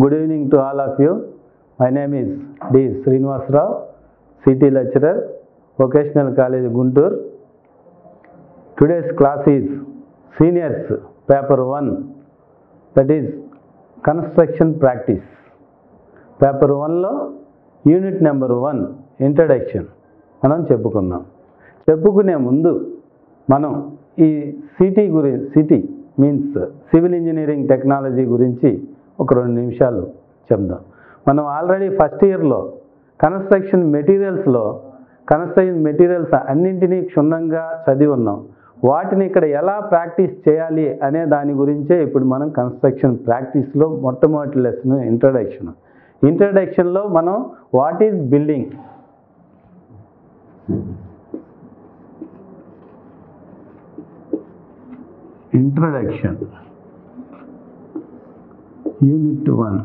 Good evening to all of you. My name is D. Srinivas Rao, CT lecturer, Vocational College, Guntur. Today's class is Seniors, Paper 1, that is Construction Practice. Paper 1లో unit number 1 introduction మనం చెప్పుకునే ముందు మనం ఈ CT means civil engineering technology గురించి ఒక 2 నిమిషాలు చెప్దాం. మనం ఆల్రెడీ ఫస్ట్ ఇయర్లో కన్స్ట్రక్షన్ మెటీరియల్స్ అన్నింటినీ క్షుణ్ణంగా చదివి ఉన్నాం. వాటిని ఇక్కడ ఎలా ప్రాక్టీస్ చేయాలి అనే దాని గురించే ఇప్పుడు మనం కన్స్ట్రక్షన్ ప్రాక్టీస్లో మొట్టమొదటి లెసన్ ఇంట్రడక్షన్లో మనం what is building, introduction unit 1.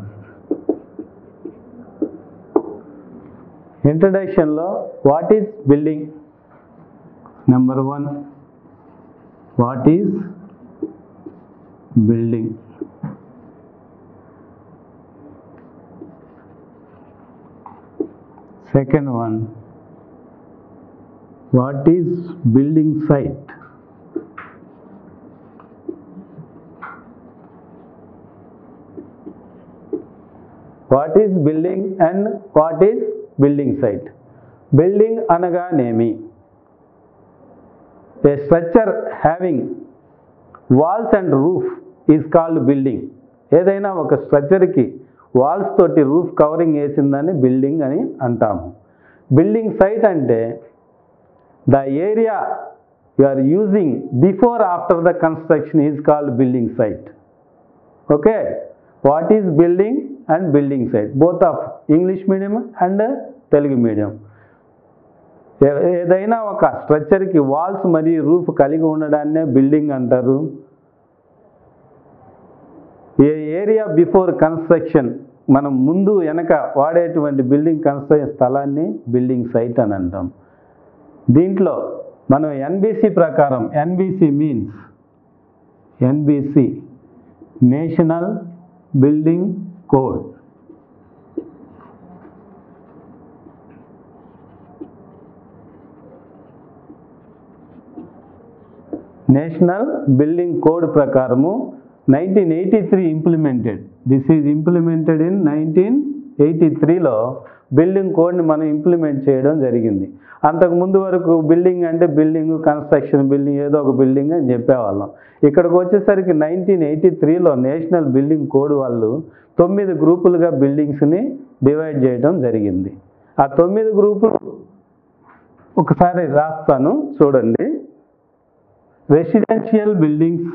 ఇంట్రడక్షన్లో what is building, number 1 what is building. Second one, what is building site? What is building and what is building site? Building అనగానేమి? A structure having walls and roof is called building. ఏదైనా ఒక స్ట్రక్చర్కి walls తోటి roof covering వేసిందని building అని అంటాము. Building site అంటే the area you are using before after the construction is called building site. Okay, what is building and building site, both of English medium and Telugu medium. ఏదైనా ఒక స్ట్రక్చర్కి walls మరియు roof కలిగి ఉండడాన్నే building అంటారు. ఏ area before construction, మనం ముందు వెనక వాడేటువంటి బిల్డింగ్ కన్స్ట్రక్షన్ స్థలాన్ని బిల్డింగ్ సైట్ అని అంటాం. దీంట్లో మనం ఎన్బిసి ప్రకారం, NBC means national building code, national building code ప్రకారము 1983 implemented. This is implemented in 1983లో బిల్డింగ్ కోడ్ని మనం ఇంప్లిమెంట్ చేయడం జరిగింది. అంతకుముందు వరకు బిల్డింగ్ అంటే బిల్డింగ్, కన్స్ట్రక్షన్ బిల్డింగ్, ఏదో ఒక బిల్డింగ్ అని చెప్పేవాళ్ళం. ఇక్కడికి వచ్చేసరికి 1983లో నేషనల్ బిల్డింగ్ కోడ్ వాళ్ళు 9 గ్రూపులుగా బిల్డింగ్స్ని డివైడ్ చేయడం జరిగింది. ఆ 9 గ్రూపులు ఒకసారి రాస్తాను చూడండి. Residential buildings,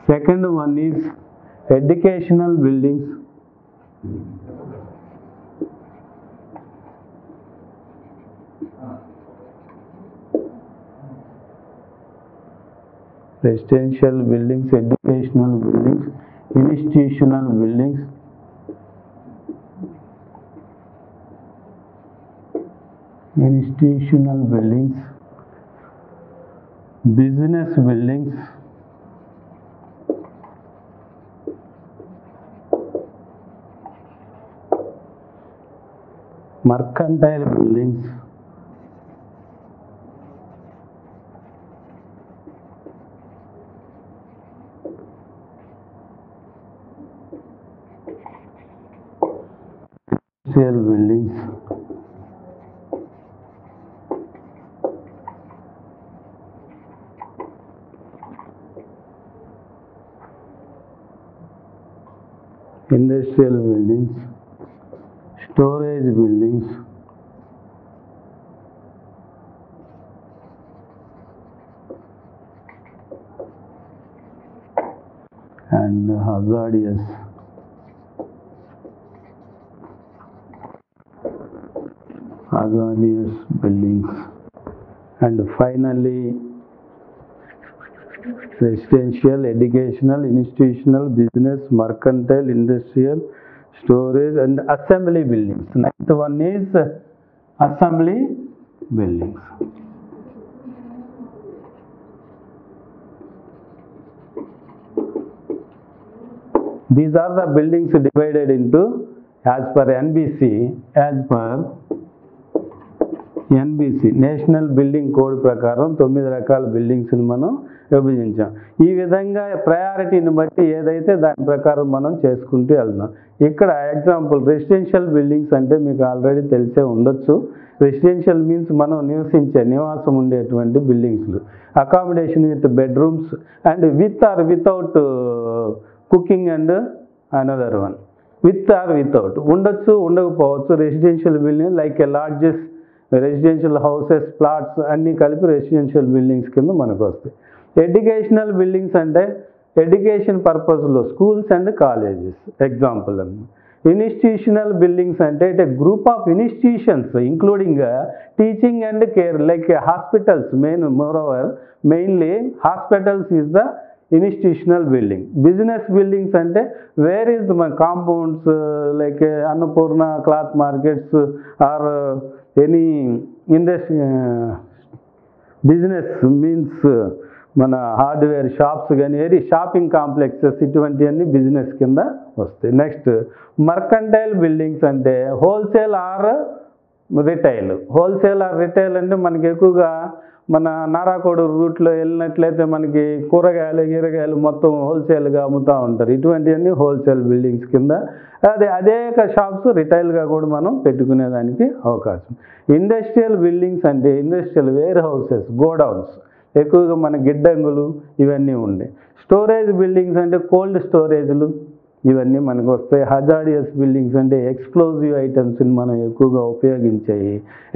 second one is educational buildings, residential buildings, educational buildings, institutional buildings, business buildings, mercantile buildings, industrial buildings, storage buildings, and hazardous buildings, and finally residential, educational, institutional, business, mercantile, industrial, storage and assembly buildings. Next one is assembly buildings. These are the buildings divided into, as per NBC, national building code ప్రకారం 9 రకాల బిల్డింగ్స్ని మనం విభజించాం. ఈ విధంగా ప్రయారిటీని బట్టి ఏదైతే దాని ప్రకారం మనం చేసుకుంటూ వెళ్దాం. ఇక్కడ ఎగ్జాంపుల్ రెసిడెన్షియల్ బిల్డింగ్స్ అంటే మీకు ఆల్రెడీ తెలిసే ఉండొచ్చు. రెసిడెన్షియల్ మీన్స్ మనం నివాసం ఉండేటువంటి బిల్డింగ్స్లు. Accommodation with bedrooms and with or without cooking and another one. With or without ఉండొచ్చు, ఉండకపోవచ్చు. Residential building like a lodges, residential houses, flats అన్నీ కలిపి రెసిడెన్షియల్ బిల్డింగ్స్ కింద మనకు వస్తాయి. ఎడ్యుకేషనల్ బిల్డింగ్స్ అంటే ఎడ్యుకేషన్ పర్పస్లో స్కూల్స్ అండ్ కాలేజెస్ ఎగ్జాంపుల్ అన్నమాట. ఇన్స్టిట్యూషనల్ బిల్డింగ్స్ అంటే it a group of institutions including teaching and care like hospitals. Mainly hospitals is the institutional building. Business buildings అంటే where is the compounds like Annapurna cloth markets or any industry. Business means మన hardware shops కానీ shopping complexes ఇటువంటివన్నీ business కింద వస్తాయి. Next mercantile buildings అంటే wholesale are retail అంటే మనకి ఎక్కువగా మన నారాకోడూరు రూట్లో వెళ్ళినట్లయితే మనకి కూరగాయలు మొత్తం హోల్సేల్గా అమ్ముతూ ఉంటారు. ఇటువంటివన్నీ హోల్సేల్ బిల్డింగ్స్ కింద. అదే షాప్స్ రిటైల్గా కూడా మనం పెట్టుకునేదానికి అవకాశం. ఇండస్ట్రియల్ బిల్డింగ్స్ అంటే ఇండస్ట్రియల్ వేర్ హౌసెస్, గోడౌన్స్, ఎక్కువగా మన గిడ్డంగులు ఇవన్నీ ఉండే. స్టోరేజ్ బిల్డింగ్స్ అంటే కోల్డ్ స్టోరేజ్లు ఇవన్నీ మనకు వస్తాయి. హజార్డియస్ బిల్డింగ్స్ అంటే ఎక్స్ప్లోజివ్ ఐటమ్స్ని మనం ఎక్కువగా ఉపయోగించాయి.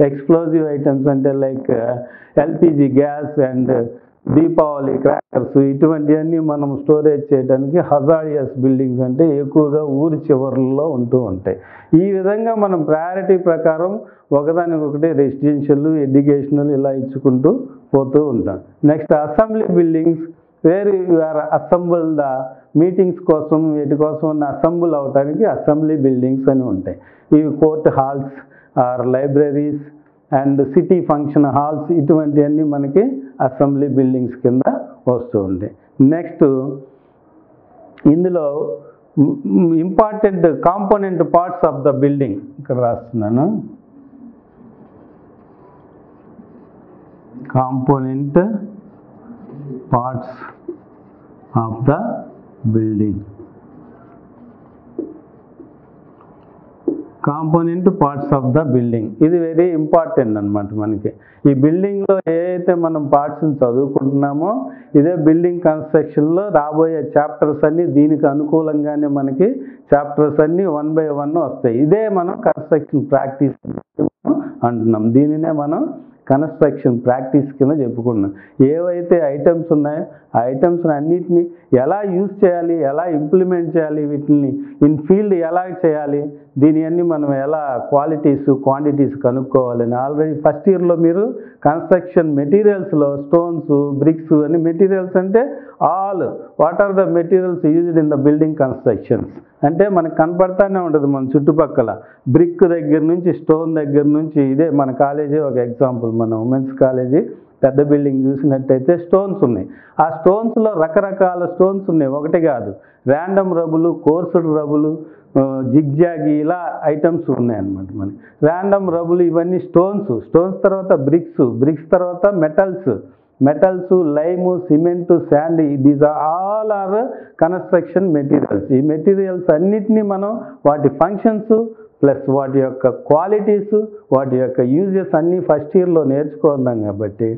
ఎక్స్ప్లోజివ్ ఐటమ్స్ అంటే like LPG gas and Deepavali crackers ఇటువంటివన్నీ మనం స్టోరేజ్ చేయడానికి హజార్డియస్ బిల్డింగ్స్ అంటే ఎక్కువగా ఊరి చివరిలో ఉంటూ ఉంటాయి. ఈ విధంగా మనం ప్రయారిటీ ప్రకారం ఒకదానికొకటి రెసిడెన్షియల్, ఎడ్యుకేషనల్ ఇలా ఇచ్చుకుంటూ పోతూ ఉంటాం. Next assembly buildings where you are assemble the meetings కోసం వీటి కోసం అసెంబుల్ అవడానికి అసెంబ్లీ బిల్డింగ్స్ అని ఉంటాయి. ఇవి court halls or libraries and city function halls ఇటువంటివన్నీ మనకి అసెంబ్లీ బిల్డింగ్స్ కింద వస్తూ ఉంటాయి. నెక్స్ట్ ఇందులో important component parts of the building ఇక్కడ రాస్తున్నాను. Component parts of the building. Component parts of the building ఇది వెరీ ఇంపార్టెంట్ అనమాట. మనకి ఈ బిల్డింగ్లో ఏదైతే మనం పార్ట్స్ని చదువుకుంటున్నామో ఇదే బిల్డింగ్ కన్స్ట్రక్షన్లో రాబోయే చాప్టర్స్ అన్నీ దీనికి అనుకూలంగానే మనకి చాప్టర్స్ అన్నీ 1 by 1 వస్తాయి. ఇదే మనం కన్స్ట్రక్షన్ ప్రాక్టీస్ అంటున్నాం. దీనినే మనం కన్స్ట్రక్షన్ ప్రాక్టీస్ కింద చెప్పుకున్నాం. ఏవైతే ఐటమ్స్ ఉన్నాయో ఆ ఐటమ్స్ అన్నిటిని ఎలా యూజ్ చేయాలి, ఎలా ఇంప్లిమెంట్ చేయాలి, వీటిని ఇన్ ఫీల్డ్ ఎలా చేయాలి, దీని అన్నీ మనం ఎలా క్వాలిటీస్ క్వాంటిటీస్ కనుక్కోవాలని ఆల్రెడీ ఫస్ట్ ఇయర్లో మీరు కన్స్ట్రక్షన్ మెటీరియల్స్లో స్టోన్స్, బ్రిక్స్ అని మెటీరియల్స్ అంటే all what are the materials used in the building constructions అంటే మనకు కనపడతానే ఉంటుంది మన చుట్టుపక్కల. బ్రిక్ దగ్గర నుంచి స్టోన్ దగ్గర నుంచి ఇదే మన కాలేజీ ఒక ఎగ్జాంపుల్. మన ఉమెన్స్ కాలేజీ పెద్ద బిల్డింగ్ చూసినట్టయితే స్టోన్స్ ఉన్నాయి. ఆ స్టోన్స్లో రకరకాల స్టోన్స్ ఉన్నాయి, ఒకటి కాదు. ర్యాండమ్ రబులు, కోర్సుడ్ రబులు, జిగ్జాగి ఇలా ఐటమ్స్ ఉన్నాయన్నమాట. మనకి ర్యాండమ్ రబులు ఇవన్నీ స్టోన్స్ తర్వాత బ్రిక్స్ తర్వాత metals, lime, cement, sand these all are construction materials. ఈ మెటీరియల్స్ అన్నిటినీ మనం వాటి ఫంక్షన్స్ ప్లస్ వాటి యొక్క క్వాలిటీస్, వాటి యొక్క యూజెస్ అన్నీ ఫస్ట్ ఇయర్లో నేర్చుకున్నాం. కాబట్టి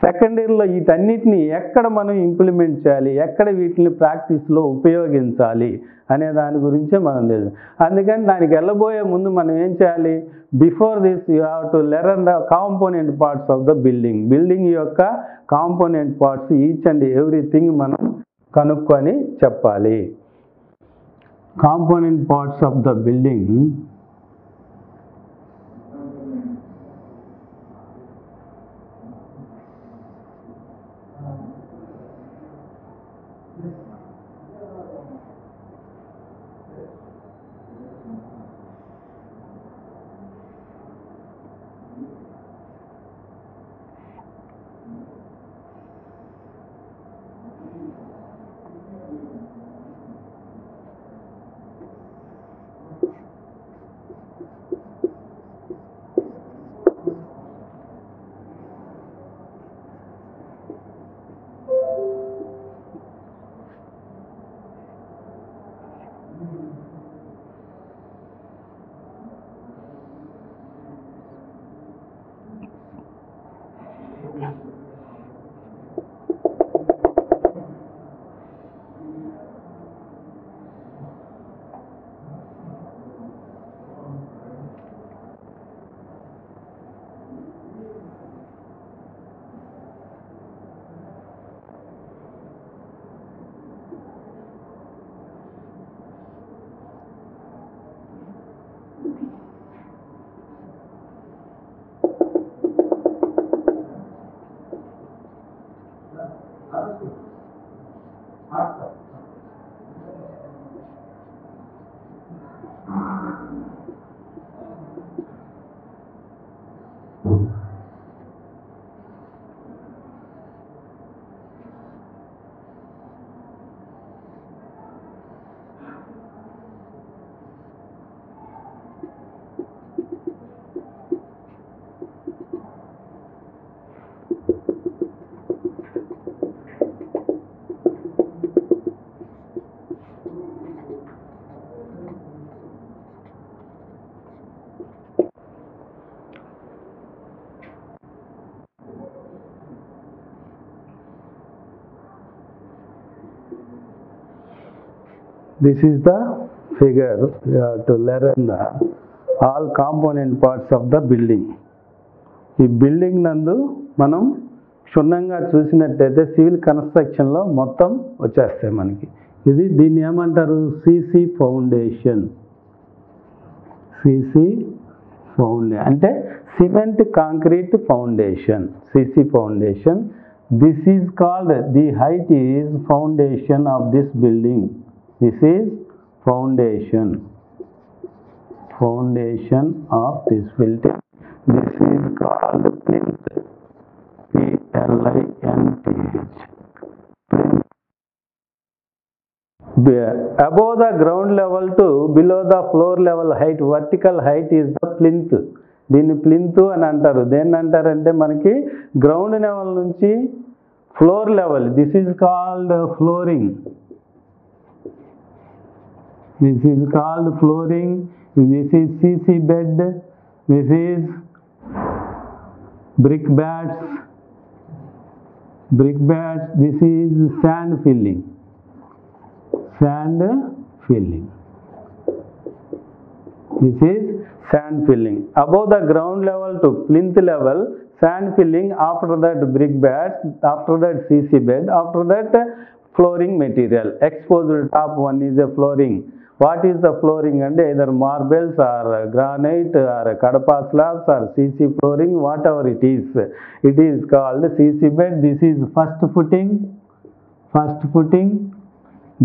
సెకండ్ ఇయర్లో వీటన్నిటిని ఎక్కడ మనం ఇంప్లిమెంట్ చేయాలి, ఎక్కడ వీటిని ప్రాక్టీస్లో ఉపయోగించాలి అనే దాని గురించే మనం తెలుసు. అందుకని దానికి వెళ్ళబోయే ముందు మనం ఏం చేయాలి, before this you have to learn the component parts of the building యొక్క component parts each and everything మనం కనుక్కొని చెప్పాలి. Component parts of the building This is the figure. You have to learn the all component parts of the building. ఈ building నందు మనం క్షుణ్ణంగా చూసినట్టయితే civil కన్స్ట్రక్షన్లో మొత్తం వచ్చేస్తాయి మనకి. దీన్ని ఏమంటారు? CC foundation. సిసి ఫౌండేషన్ అంటే cement concrete foundation. CC foundation. This is called the height is foundation of this building. This is foundation of this building. This is called plinth. P-L-I-N-T-H. Plinth. Above the ground level to below the floor level height, vertical height is the plinth. దీన్ని plinth అని అంటారు. దేన్ని అంటారంటే మనకి ground level నుంచి floor level. This is called flooring. This is called flooring. This is CC bed. This is brick bats. This is sand filling. This is sand filling. Above the ground level to plinth level, sand filling. After that brick bats. After that CC bed. After that flooring material. Exposed top one is a flooring. What is the flooring? And either marbles or granite or kadapa slabs or CC flooring, whatever it is called CC bed. This is first footing.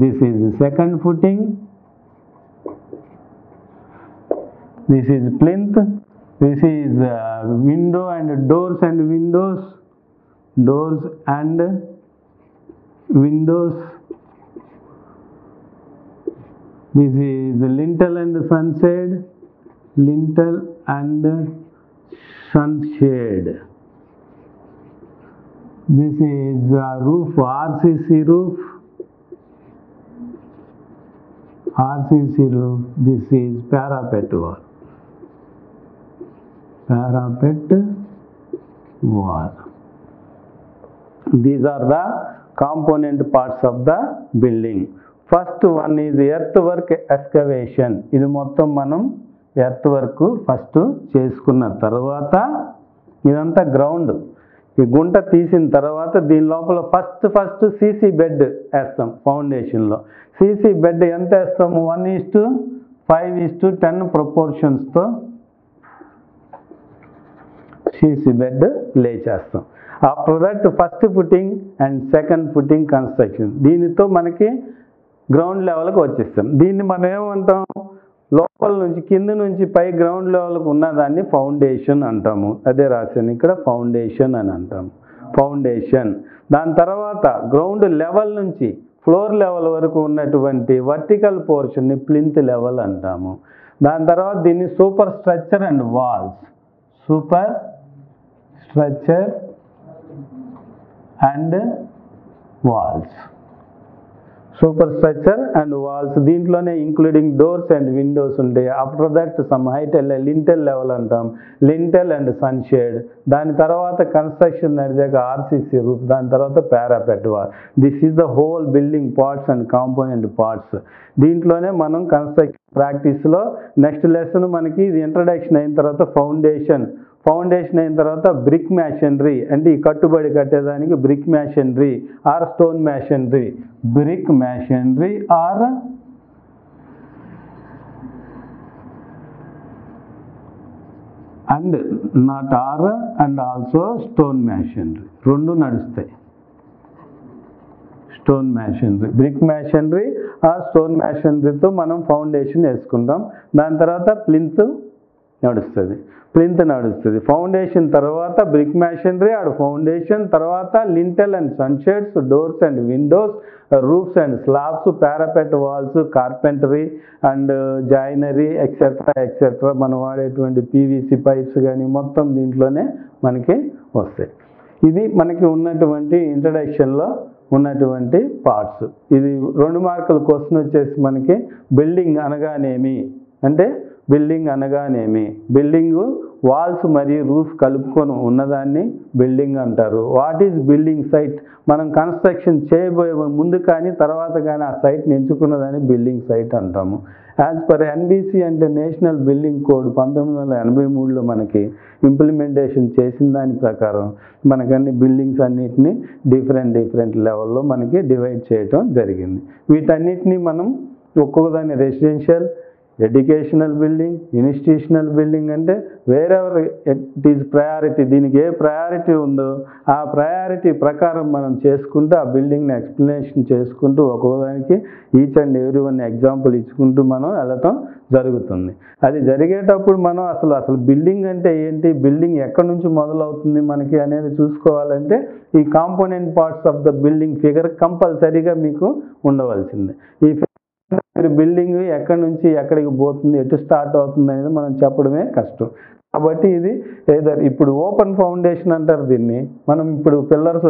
This is second footing. This is plinth. This is window and doors and windows. This is lintel and sunshade. This is roof, RCC roof. This is parapet wall. These are the component parts of the building. First one is earthwork excavation. ఇది మొత్తం మనం earth work first చేసుకున్న తర్వాత ఇదంతా ground. ఈ గుంట తీసిన తర్వాత దీని లోపల ఫస్ట్ సీసీ బెడ్ వేస్తాం ఫౌండేషన్లో. సీసీ బెడ్ ఎంత వేస్తాము? 1:5:10 ప్రపోర్షన్స్తో సీసీ బెడ్ లే చేస్తాం. After that first footing and second footing construction. దీనితో మనకి గ్రౌండ్ లెవెల్కి వచ్చేస్తాం. దీన్ని మనం ఏమంటాం? లోపల నుంచి కింద నుంచి పై గ్రౌండ్ లెవెల్కి ఉన్నదాన్ని ఫౌండేషన్ అంటాము. అదే రాశాను ఇక్కడ, ఫౌండేషన్ అని అంటాము. ఫౌండేషన్. దాని తర్వాత గ్రౌండ్ లెవెల్ నుంచి ఫ్లోర్ లెవెల్ వరకు ఉన్నటువంటి వర్టికల్ పోర్షన్ని ప్లింత్ లెవెల్ అంటాము. దాని తర్వాత దీన్ని superstructure and walls. Superstructure and walls. దీంట్లోనే ఇంక్లూడింగ్ డోర్స్ అండ్ విండోస్ ఉంటాయి. After that some height lintel level అంటాం. Lintel and sunshade. దాని తర్వాత కన్స్ట్రక్షన్ నడిచాక ఆర్సీసీ రూఫ్. దాని తర్వాత parapet wall. This is the whole building parts and component parts. దీంట్లోనే మనం కన్స్ట్రక్షన్ ప్రాక్టీస్లో నెక్స్ట్ లెసన్ మనకి ఇది ఇంట్రడక్షన్ అయిన తర్వాత ఫౌండేషన్ అయిన తర్వాత బ్రిక్ మ్యాషనరీ, అంటే ఈ కట్టుబడి కట్టేదానికి brick masonry or stone masonry. Brick masonry or and not or and also stone masonry. రెండు నడుస్తాయి. స్టోన్ మ్యాషనరీ, బ్రిక్ మ్యాషనరీ ఆ స్టోన్ మ్యాషనరీతో మనం ఫౌండేషన్ వేసుకుంటాం. దాని తర్వాత ప్లింత్ నడుస్తుంది. ఫౌండేషన్ తర్వాత బ్రిక్ మ్యాషనరీ, ఫౌండేషన్ తర్వాత lintel and sunshades, doors and windows, roofs and slabs, parapet walls, carpentry and joinery etcetera మనం వాడేటువంటి పీవీసీ పైప్స్ కానీ మొత్తం దీంట్లోనే మనకి వస్తాయి. ఇది మనకి ఉన్నటువంటి ఇంట్రడక్షన్లో ఉన్నటువంటి పార్ట్స్. ఇది 2 మార్కుల క్వశ్చన్ వచ్చేసి మనకి బిల్డింగ్ అనగానేమి అంటే బిల్డింగ్ వాల్స్ మరియు రూఫ్ కలుపుకొని ఉన్నదాన్ని బిల్డింగ్ అంటారు. What is building site? మనం కన్స్ట్రక్షన్ చేయబోయే ముందు కానీ తర్వాత కానీ ఆ సైట్ని ఎంచుకున్నదాన్ని బిల్డింగ్ సైట్ అంటాము. యాజ్ పర్ ఎన్బిసి అంటే నేషనల్ బిల్డింగ్ కోడ్ 1983లో మనకి ఇంప్లిమెంటేషన్ చేసిన దాని ప్రకారం మనకన్ని బిల్డింగ్స్ అన్నిటిని డిఫరెంట్ లెవెల్లో మనకి డివైడ్ చేయటం జరిగింది. వీటన్నిటిని మనం ఒక్కొక్కదాన్ని residential, educational building, institutional building అంటే వేరెవర్ ఇట్ ఈజ్ ప్రయారిటీ, దీనికి ఏ ప్రయారిటీ ఉందో ఆ ప్రయారిటీ ప్రకారం మనం చేసుకుంటూ ఆ బిల్డింగ్ని ఎక్స్ప్లెనేషన్ చేసుకుంటూ ఒక్కొక్కదానికి each and every one example ఇచ్చుకుంటూ మనం వెళ్ళటం జరుగుతుంది. అది జరిగేటప్పుడు మనం అసలు బిల్డింగ్ అంటే ఏంటి, బిల్డింగ్ ఎక్కడి నుంచి మొదలవుతుంది మనకి అనేది చూసుకోవాలంటే ఈ component parts of the building figure కంపల్సరీగా మీకు ఉండవలసిందే. ఈ బిల్డింగ్ ఎక్కడి నుంచి ఎక్కడికి పోతుంది, ఎటు స్టార్ట్ అవుతుంది అనేది మనం చెప్పడమే కష్టం. కాబట్టి ఇది ఏదర్ ఇప్పుడు ఓపెన్ ఫౌండేషన్ అంటారు దీన్ని. మనం ఇప్పుడు పిల్లర్స్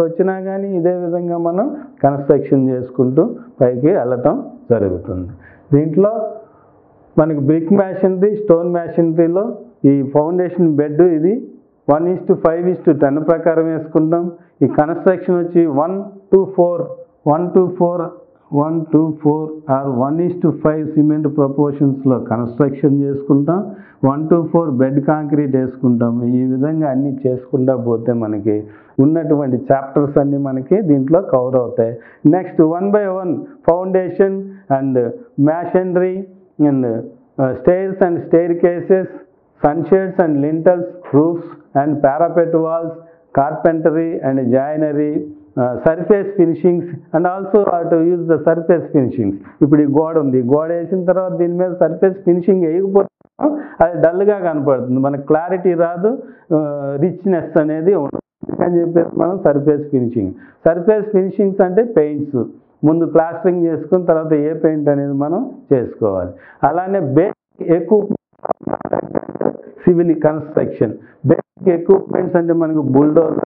వచ్చినా కానీ ఇదే విధంగా మనం కన్స్ట్రక్షన్ చేసుకుంటూ పైకి వెళ్ళటం జరుగుతుంది. దీంట్లో మనకి బ్రిక్ మ్యాషనరీ, స్టోన్ మ్యాషనరీలో ఈ ఫౌండేషన్ బెడ్ ఇది 1:5:10 ప్రకారం వేసుకుంటాం. ఈ కన్స్ట్రక్షన్ వచ్చి 1:4 ఆర్ 1:5 సిమెంట్ ప్రపోర్షన్స్లో కన్స్ట్రక్షన్ చేసుకుంటాం. 1:4 బెడ్ కాంక్రీట్ వేసుకుంటాం. ఈ విధంగా అన్నీ చేసుకుంటా పోతే మనకి ఉన్నటువంటి చాప్టర్స్ అన్నీ మనకి దీంట్లో కవర్ అవుతాయి. Next 1 by 1 foundation and masonry and stairs and staircases, sunshades and lintels, roofs and parapet walls, carpentry and joinery, surface finishings and also to use the surface finishings. ఇప్పుడు ఈ గోడ ఉంది, గోడ వేసిన తర్వాత దీని మీద సర్ఫేస్ ఫినిషింగ్ వేయకపోతే అది డల్గా కనపడుతుంది, మనకు క్లారిటీ రాదు, రిచ్నెస్ అనేది ఉండదు అని చెప్పేసి మనం సర్ఫేస్ ఫినిషింగ్స్ అంటే పెయింట్స్ ముందు ప్లాస్టరింగ్ చేసుకుని తర్వాత ఏ పెయింట్ అనేది మనం చేసుకోవాలి. అలానే basic equipment civil construction, basic equipments అంటే మనకు బుల్డోజర్,